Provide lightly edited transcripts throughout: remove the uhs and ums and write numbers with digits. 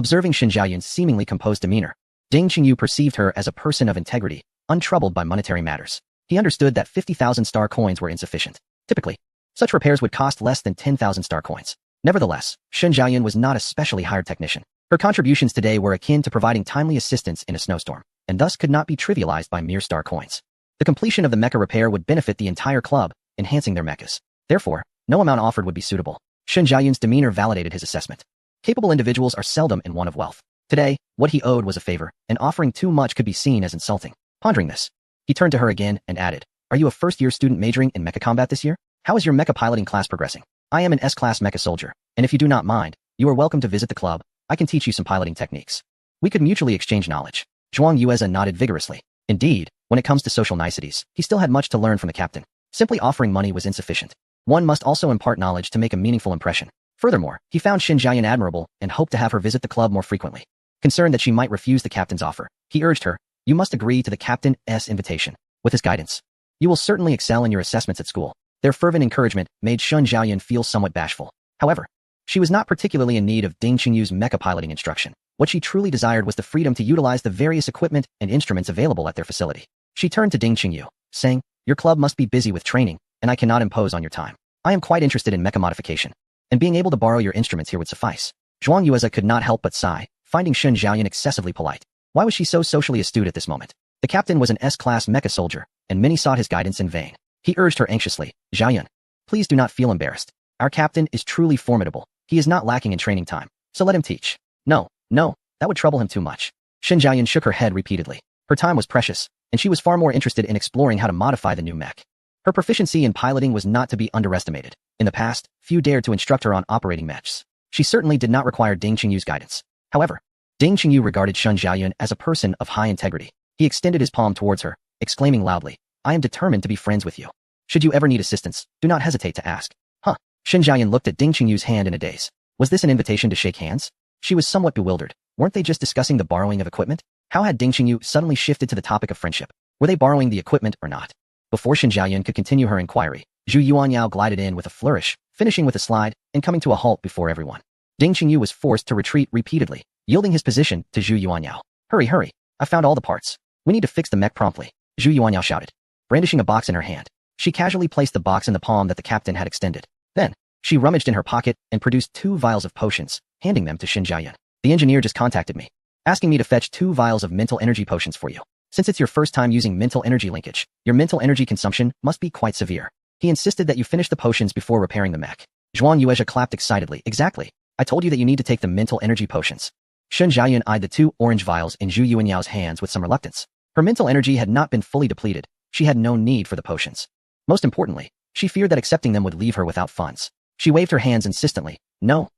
Observing Shen Jiayun's seemingly composed demeanor, Ding Qingyu perceived her as a person of integrity, untroubled by monetary matters. He understood that 50,000 star coins were insufficient. Typically, such repairs would cost less than 10,000 star coins. Nevertheless, Shen Jiayun was not a specially hired technician. Her contributions today were akin to providing timely assistance in a snowstorm, and thus could not be trivialized by mere star coins. The completion of the mecha repair would benefit the entire club, enhancing their mechas. Therefore, no amount offered would be suitable. Shen Jiayun's demeanor validated his assessment. Capable individuals are seldom in want of wealth. Today, what he owed was a favor, and offering too much could be seen as insulting. Pondering this, he turned to her again and added, "Are you a first-year student majoring in mecha combat this year? How is your mecha piloting class progressing? I am an S Class Mecha soldier, and if you do not mind, you are welcome to visit the club. I can teach you some piloting techniques. We could mutually exchange knowledge." Zhuang Yueza nodded vigorously. Indeed, when it comes to social niceties, he still had much to learn from the captain. Simply offering money was insufficient. One must also impart knowledge to make a meaningful impression. Furthermore, he found Shen Jiayun admirable and hoped to have her visit the club more frequently. Concerned that she might refuse the captain's offer, he urged her, "You must agree to the captain's invitation. With his guidance, you will certainly excel in your assessments at school." Their fervent encouragement made Shen Jiayun feel somewhat bashful. However, she was not particularly in need of Ding Qingyu's mecha piloting instruction. What she truly desired was the freedom to utilize the various equipment and instruments available at their facility. She turned to Ding Qingyu, saying, "Your club must be busy with training, and I cannot impose on your time. I am quite interested in mecha modification, and being able to borrow your instruments here would suffice." Zhuang Yueza could not help but sigh, finding Shen Jiayun excessively polite. Why was she so socially astute at this moment? The captain was an S-class mecha soldier, and many sought his guidance in vain. He urged her anxiously, "Jiayun, please do not feel embarrassed. Our captain is truly formidable. He is not lacking in training time, so let him teach." No, that would trouble him too much. Shen Jiayun shook her head repeatedly. Her time was precious, and she was far more interested in exploring how to modify the new mech. Her proficiency in piloting was not to be underestimated. In the past, few dared to instruct her on operating mechs. She certainly did not require Ding Qingyu's guidance. However, Ding Qingyu regarded Shen Jiayun as a person of high integrity. He extended his palm towards her, exclaiming loudly, "I am determined to be friends with you. Should you ever need assistance, do not hesitate to ask." Huh? Shen Jiayun looked at Ding Qingyu's hand in a daze. Was this an invitation to shake hands? She was somewhat bewildered. Weren't they just discussing the borrowing of equipment? How had Ding Qingyu suddenly shifted to the topic of friendship? Were they borrowing the equipment or not? Before Shen Jiayun could continue her inquiry, Zhu Yuanyao glided in with a flourish, finishing with a slide and coming to a halt before everyone. Ding Qingyu was forced to retreat repeatedly, yielding his position to Zhu Yuanyao. Hurry, I found all the parts. We need to fix the mech promptly," Zhu Yuanyao shouted. Brandishing a box in her hand, she casually placed the box in the palm that the captain had extended. Then, she rummaged in her pocket and produced 2 vials of potions, handing them to Shen Jiayun. "The engineer just contacted me, asking me to fetch 2 vials of mental energy potions for you. Since it's your first time using mental energy linkage, your mental energy consumption must be quite severe. He insisted that you finish the potions before repairing the mech." Zhuang Yuezha clapped excitedly. "Exactly. I told you that you need to take the mental energy potions." Shen Jiayun eyed the 2 orange vials in Zhu Yuanyao's hands with some reluctance. Her mental energy had not been fully depleted. She had no need for the potions. Most importantly, she feared that accepting them would leave her without funds. She waved her hands insistently. No,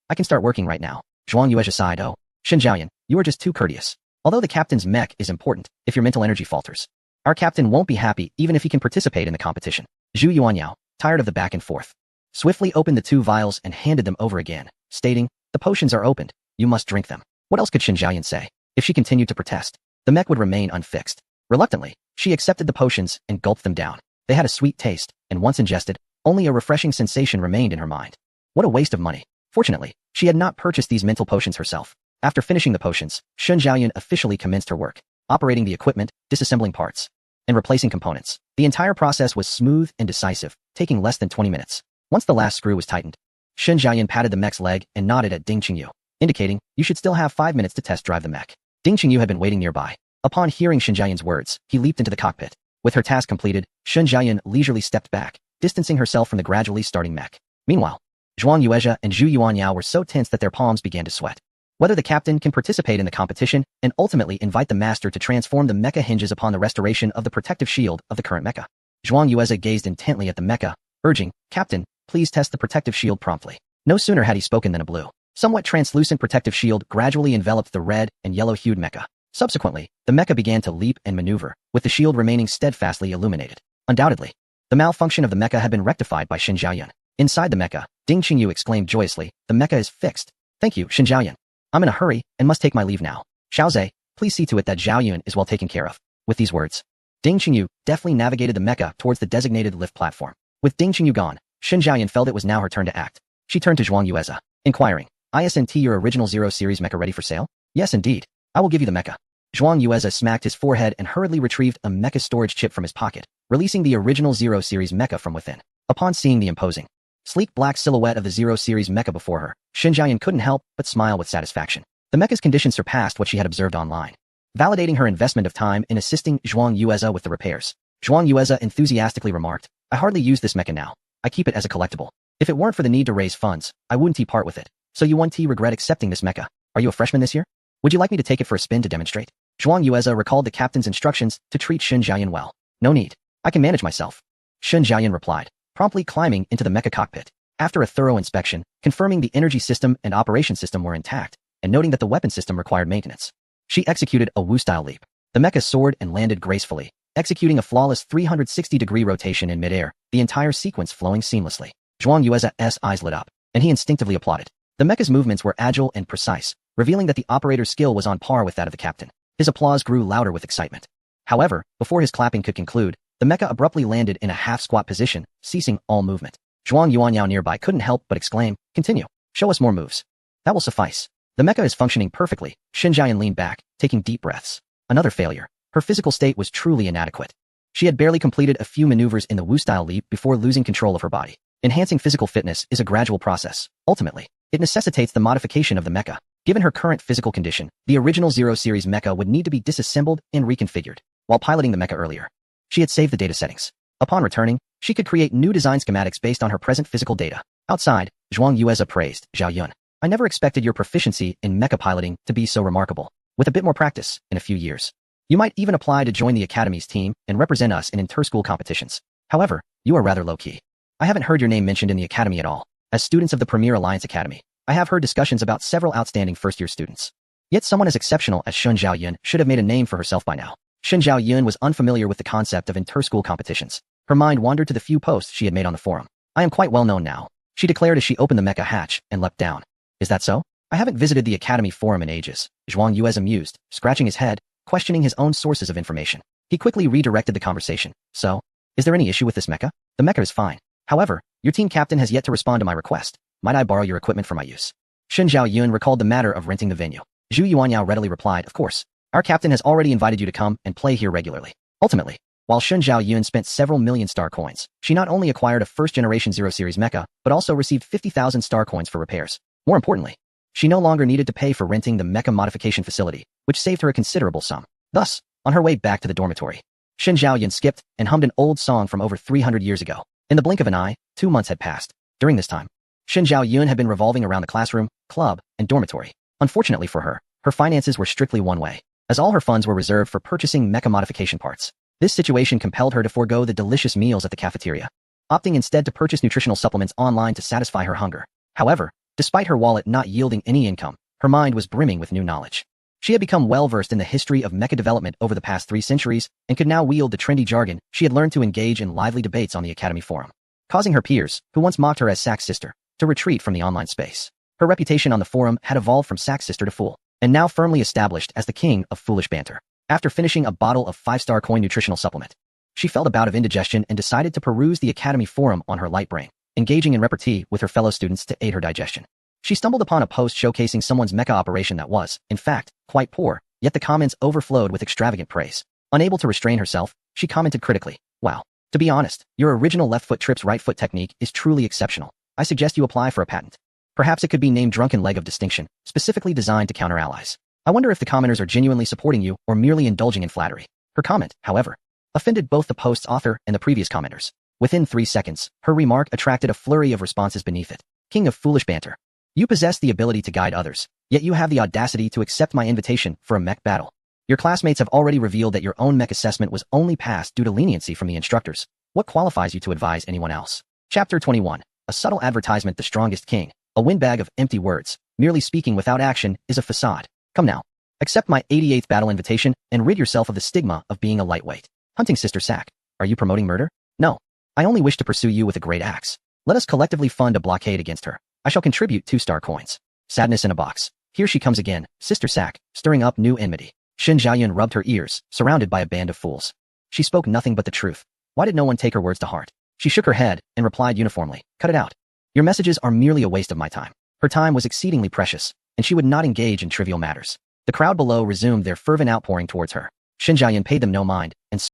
I can start working right now." Zhuang Yuezha sighed. "Oh, Shen Jiayun, you are just too courteous. Although the captain's mech is important, if your mental energy falters, our captain won't be happy even if he can participate in the competition." Zhu Yuanyao, tired of the back and forth, swiftly opened the 2 vials and handed them over again, stating, "The potions are opened. You must drink them." What else could Shen Jiayun say? If she continued to protest, the mech would remain unfixed. Reluctantly, she accepted the potions and gulped them down. They had a sweet taste, and once ingested, only a refreshing sensation remained in her mind. What a waste of money. Fortunately, she had not purchased these mental potions herself. After finishing the potions, Shen Jiayun officially commenced her work, operating the equipment, disassembling parts, and replacing components. The entire process was smooth and decisive, taking less than 20 minutes. Once the last screw was tightened, Shen Jiayun patted the mech's leg and nodded at Ding Qingyu, indicating, "You should still have 5 minutes to test drive the mech." Ding Qingyu had been waiting nearby. Upon hearing Shen Jiayun's words, he leaped into the cockpit. With her task completed, Shen Jiayun leisurely stepped back, distancing herself from the gradually starting mech. Meanwhile, Zhuang Yuezha and Zhu Yuanyao were so tense that their palms began to sweat. Whether the captain can participate in the competition and ultimately invite the master to transform the mecha hinges upon the restoration of the protective shield of the current mecha. Zhuang Yuezha gazed intently at the mecha, urging, "Captain, please test the protective shield promptly." No sooner had he spoken than a blue, somewhat translucent protective shield gradually enveloped the red and yellow-hued mecha. Subsequently, the mecha began to leap and maneuver, with the shield remaining steadfastly illuminated. Undoubtedly, the malfunction of the mecha had been rectified by Shen Jiayun. Inside the mecha, Ding Qingyu exclaimed joyously, "The mecha is fixed. Thank you, Shen Jiayun. I'm in a hurry and must take my leave now. Xiaozhe, please see to it that Jiayun is well taken care of." With these words, Ding Qingyu deftly navigated the mecha towards the designated lift platform. With Ding Qingyu gone, Shen Jiayun felt it was now her turn to act. She turned to Zhuang Yuezha, inquiring, ISNT, your original Zero Series mecha ready for sale? Yes, indeed. I will give you the mecha. Zhuang Yueza smacked his forehead and hurriedly retrieved a mecha storage chip from his pocket, releasing the original Zero Series mecha from within. Upon seeing the imposing, sleek black silhouette of the Zero Series mecha before her, Shen Jiayan couldn't help but smile with satisfaction. The mecha's condition surpassed what she had observed online, validating her investment of time in assisting Zhuang Yueza with the repairs. Zhuang Yueza enthusiastically remarked, I hardly use this mecha now. I keep it as a collectible. If it weren't for the need to raise funds, I wouldn't part with it. So you won't regret accepting this mecha. Are you a freshman this year? Would you like me to take it for a spin to demonstrate? Zhuang Yueza recalled the captain's instructions to treat Shen Jiayan well. No need. I can manage myself. Shen Jiayan replied, promptly climbing into the mecha cockpit. After a thorough inspection, confirming the energy system and operation system were intact, and noting that the weapon system required maintenance, she executed a Wu-style leap. The mecha soared and landed gracefully, executing a flawless 360-degree rotation in midair, the entire sequence flowing seamlessly. Zhuang Yueza's eyes lit up, and he instinctively applauded. The mecha's movements were agile and precise, revealing that the operator's skill was on par with that of the captain. His applause grew louder with excitement. However, before his clapping could conclude, the mecha abruptly landed in a half-squat position, ceasing all movement. Zhuang Yuanyao nearby couldn't help but exclaim, continue. Show us more moves. That will suffice. The mecha is functioning perfectly. Shen Jiayan leaned back, taking deep breaths. Another failure. Her physical state was truly inadequate. She had barely completed a few maneuvers in the Wu-style leap before losing control of her body. Enhancing physical fitness is a gradual process. Ultimately, it necessitates the modification of the mecha. Given her current physical condition, the original Zero Series mecha would need to be disassembled and reconfigured. While piloting the mecha earlier, she had saved the data settings. Upon returning, she could create new design schematics based on her present physical data. Outside, Zhuang Yueza praised Zhao Yun. I never expected your proficiency in mecha piloting to be so remarkable. With a bit more practice, in a few years, you might even apply to join the Academy's team and represent us in inter-school competitions. However, you are rather low-key. I haven't heard your name mentioned in the Academy at all. As students of the Premier Alliance Academy, I have heard discussions about several outstanding first-year students. Yet someone as exceptional as Shun Zhaoyun should have made a name for herself by now. Shun Zhaoyun was unfamiliar with the concept of inter-school competitions. Her mind wandered to the few posts she had made on the forum. I am quite well known now, she declared as she opened the mecha hatch and leapt down. Is that so? I haven't visited the Academy forum in ages. Zhuang Yuez amused, scratching his head, questioning his own sources of information. He quickly redirected the conversation. So, is there any issue with this mecha? The mecha is fine. However, your team captain has yet to respond to my request. Might I borrow your equipment for my use? Shen Zhaoyun recalled the matter of renting the venue. Zhu Yuanyao readily replied, of course. Our captain has already invited you to come and play here regularly. Ultimately, while Shen Zhaoyun spent several million star coins, she not only acquired a first-generation Zero Series mecha, but also received 50,000 star coins for repairs. More importantly, she no longer needed to pay for renting the mecha modification facility, which saved her a considerable sum. Thus, on her way back to the dormitory, Shen Zhaoyun skipped and hummed an old song from over 300 years ago. In the blink of an eye, 2 months had passed. During this time, Shen Zhaoyun had been revolving around the classroom, club, and dormitory. Unfortunately for her, her finances were strictly one way, as all her funds were reserved for purchasing mecha modification parts. This situation compelled her to forego the delicious meals at the cafeteria, opting instead to purchase nutritional supplements online to satisfy her hunger. However, despite her wallet not yielding any income, her mind was brimming with new knowledge. She had become well-versed in the history of mecha development over the past 3 centuries and could now wield the trendy jargon she had learned to engage in lively debates on the Academy forum, causing her peers, who once mocked her as Sack's sister, to retreat from the online space. Her reputation on the forum had evolved from Sack's sister to fool, and now firmly established as the king of foolish banter. After finishing a bottle of 5-star coin nutritional supplement, she felt a bout of indigestion and decided to peruse the Academy forum on her light brain, engaging in repartee with her fellow students to aid her digestion. She stumbled upon a post showcasing someone's mecha operation that was, in fact, quite poor, yet the comments overflowed with extravagant praise. Unable to restrain herself, she commented critically, wow, to be honest, your original left foot trips right foot technique is truly exceptional. I suggest you apply for a patent. Perhaps it could be named Drunken Leg of Distinction, specifically designed to counter allies. I wonder if the commenters are genuinely supporting you or merely indulging in flattery. Her comment, however, offended both the post's author and the previous commenters. Within 3 seconds, her remark attracted a flurry of responses beneath it. King of foolish banter. You possess the ability to guide others, yet you have the audacity to accept my invitation for a mech battle. Your classmates have already revealed that your own mech assessment was only passed due to leniency from the instructors. What qualifies you to advise anyone else? Chapter 21. A subtle advertisement. The strongest king. A windbag of empty words. Merely speaking without action is a facade. Come now. Accept my 88th battle invitation and rid yourself of the stigma of being a lightweight. Hunting Sister Sack. Are you promoting murder? No. I only wish to pursue you with a great axe. Let us collectively fund a blockade against her. I shall contribute 2-star coins. Sadness in a box. Here she comes again, Sister Sack, stirring up new enmity. Shen Zhaoyun rubbed her ears, surrounded by a band of fools. She spoke nothing but the truth. Why did no one take her words to heart? She shook her head and replied uniformly, cut it out. Your messages are merely a waste of my time. Her time was exceedingly precious, and she would not engage in trivial matters. The crowd below resumed their fervent outpouring towards her. Shin Jiayan paid them no mind, and